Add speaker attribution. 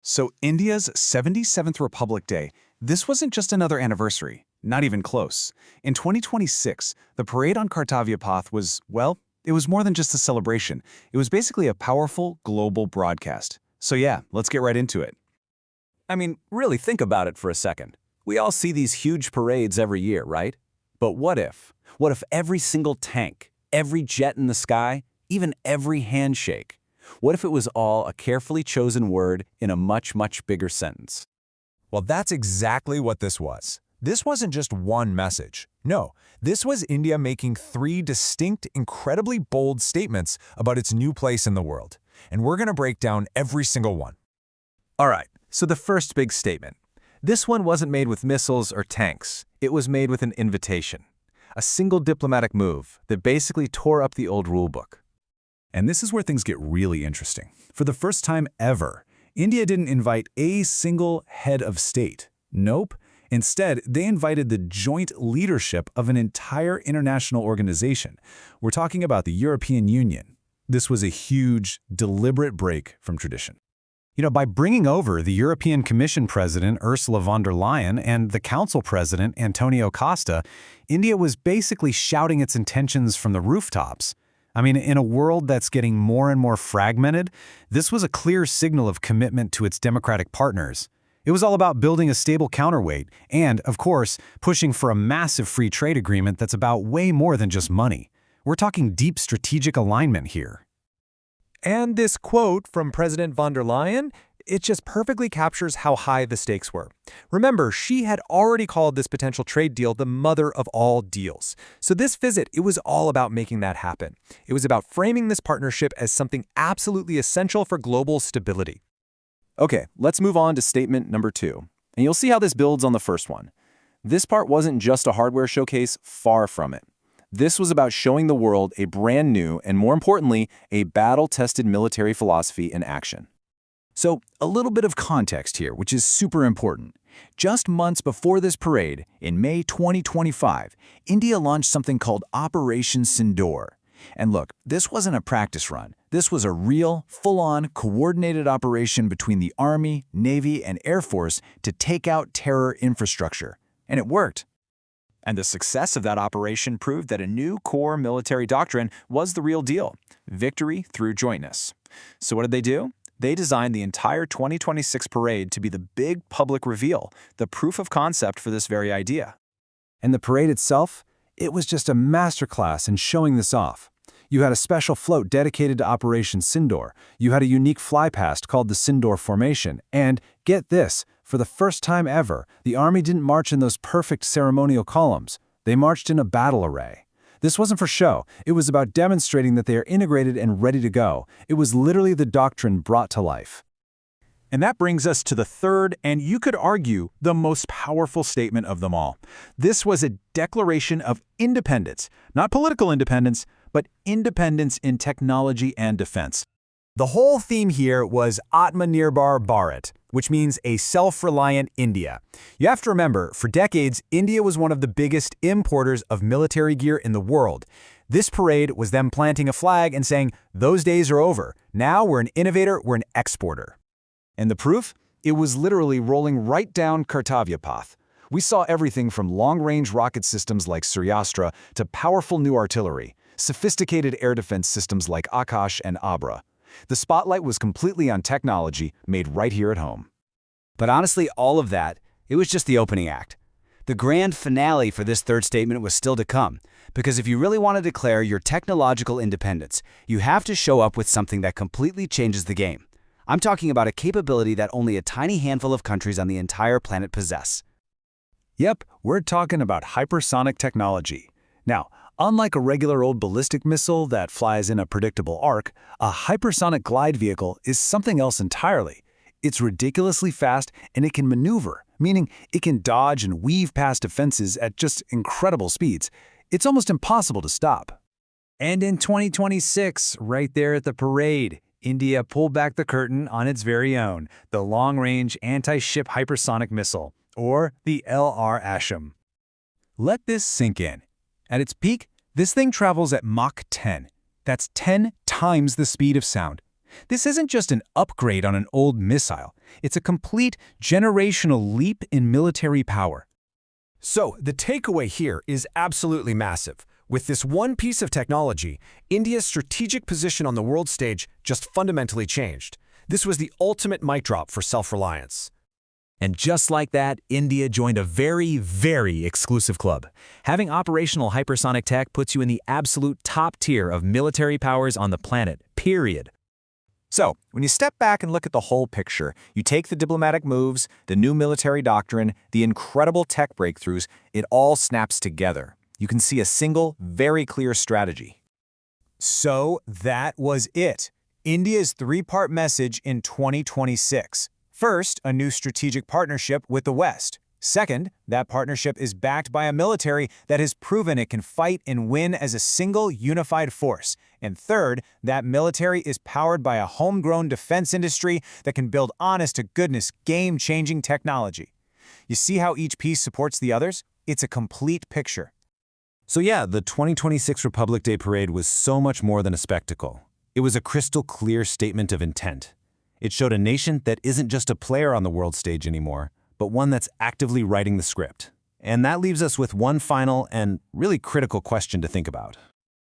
Speaker 1: So India's 77th Republic Day, this wasn't just another anniversary, not even close. In 2026, the parade on Kartavya Path was, well, it was more than just a celebration. It was basically a powerful global broadcast. So yeah, let's get right into it.
Speaker 2: I mean, really think about it for a second. We all see these huge parades every year, right? But what if? What if every single tank, every jet in the sky, even every handshake? What if it was all a carefully chosen word in a much, much bigger sentence?
Speaker 3: Well, that's exactly what this was. This wasn't just one message. No, this was India making three distinct, incredibly bold statements about its new place in the world. And we're going to break down every single one.
Speaker 4: All right, so the first big statement. This one wasn't made with missiles or tanks. It was made with an invitation. A single diplomatic move that basically tore up the old rulebook.
Speaker 1: And this is where things get really interesting. For the first time ever, India didn't invite a single head of state. Nope. Instead, they invited the joint leadership of an entire international organization. We're talking about the European Union. This was a huge, deliberate break from tradition. By bringing over the European Commission President Ursula von der Leyen and the Council President Antonio Costa, India was basically shouting its intentions from the rooftops. In a world that's getting more and more fragmented, this was a clear signal of commitment to its democratic partners. It was all about building a stable counterweight and, of course, pushing for a massive free trade agreement that's about way more than just money. We're talking deep strategic alignment here.
Speaker 3: And this quote from President von der Leyen, it just perfectly captures how high the stakes were. Remember, she had already called this potential trade deal the mother of all deals. So this visit, it was all about making that happen. It was about framing this partnership as something absolutely essential for global stability.
Speaker 2: Okay, let's move on to statement number 2. And you'll see how this builds on the first one. This part wasn't just a hardware showcase, far from it. This was about showing the world a brand new and, more importantly, a battle-tested military philosophy in action.
Speaker 1: So, a little bit of context here, which is super important. Just months before this parade, in May 2025, India launched something called Operation Sindoor. And look, this wasn't a practice run. This was a real, full-on, coordinated operation between the Army, Navy, and Air Force to take out terror infrastructure. And it worked.
Speaker 2: And the success of that operation proved that a new core military doctrine was the real deal: victory through jointness. So what did they do? They designed the entire 2026 parade to be the big public reveal, the proof of concept for this very idea.
Speaker 1: And the parade itself? It was just a masterclass in showing this off. You had a special float dedicated to Operation Sindoor. You had a unique flypast called the Sindoor Formation. And, get this, for the first time ever, the Army didn't march in those perfect ceremonial columns. They marched in a battle array. This wasn't for show. It was about demonstrating that they are integrated and ready to go. It was literally the doctrine brought to life.
Speaker 4: And that brings us to the third, and you could argue, the most powerful statement of them all. This was a declaration of independence, not political independence, but independence in technology and defense.
Speaker 3: The whole theme here was Atmanirbhar Bharat, which means a self-reliant India. You have to remember, for decades, India was one of the biggest importers of military gear in the world. This parade was them planting a flag and saying, those days are over. Now we're an innovator, we're an exporter.
Speaker 2: And the proof? It was literally rolling right down Kartavya Path. We saw everything from long-range rocket systems like Suryastra to powerful new artillery, sophisticated air defense systems like Akash and Abra. The spotlight was completely on technology made right here at home.
Speaker 5: But honestly, all of that, it was just the opening act. The grand finale for this third statement was still to come, because if you really want to declare your technological independence, you have to show up with something that completely changes the game. I'm talking about a capability that only a tiny handful of countries on the entire planet possess.
Speaker 1: Yep, we're talking about hypersonic technology. Now, unlike a regular old ballistic missile that flies in a predictable arc, a hypersonic glide vehicle is something else entirely. It's ridiculously fast and it can maneuver, meaning it can dodge and weave past defenses at just incredible speeds. It's almost impossible to stop.
Speaker 3: And in 2026, right there at the parade, India pulled back the curtain on its very own, the Long-Range Anti-Ship Hypersonic Missile, or the LR Asham.
Speaker 4: Let this sink in. At its peak, this thing travels at Mach 10. That's 10 times the speed of sound.
Speaker 1: This isn't just an upgrade on an old missile. It's a complete generational leap in military power.
Speaker 3: So, the takeaway here is absolutely massive. With this one piece of technology, India's strategic position on the world stage just fundamentally changed. This was the ultimate mic drop for self-reliance.
Speaker 1: And just like that, India joined a very, very exclusive club. Having operational hypersonic tech puts you in the absolute top tier of military powers on the planet, period.
Speaker 2: So, when you step back and look at the whole picture, you take the diplomatic moves, the new military doctrine, the incredible tech breakthroughs, it all snaps together. You can see a single, very clear strategy.
Speaker 3: So, that was it. India's three-part message in 2026. First, a new strategic partnership with the West. Second, that partnership is backed by a military that has proven it can fight and win as a single, unified force. And third, that military is powered by a homegrown defense industry that can build honest-to-goodness, game-changing technology. You see how each piece supports the others? It's a complete picture.
Speaker 1: So yeah, the 2026 Republic Day Parade was so much more than a spectacle. It was a crystal clear statement of intent. It showed a nation that isn't just a player on the world stage anymore, but one that's actively writing the script. And that leaves us with one final and really critical question to think about.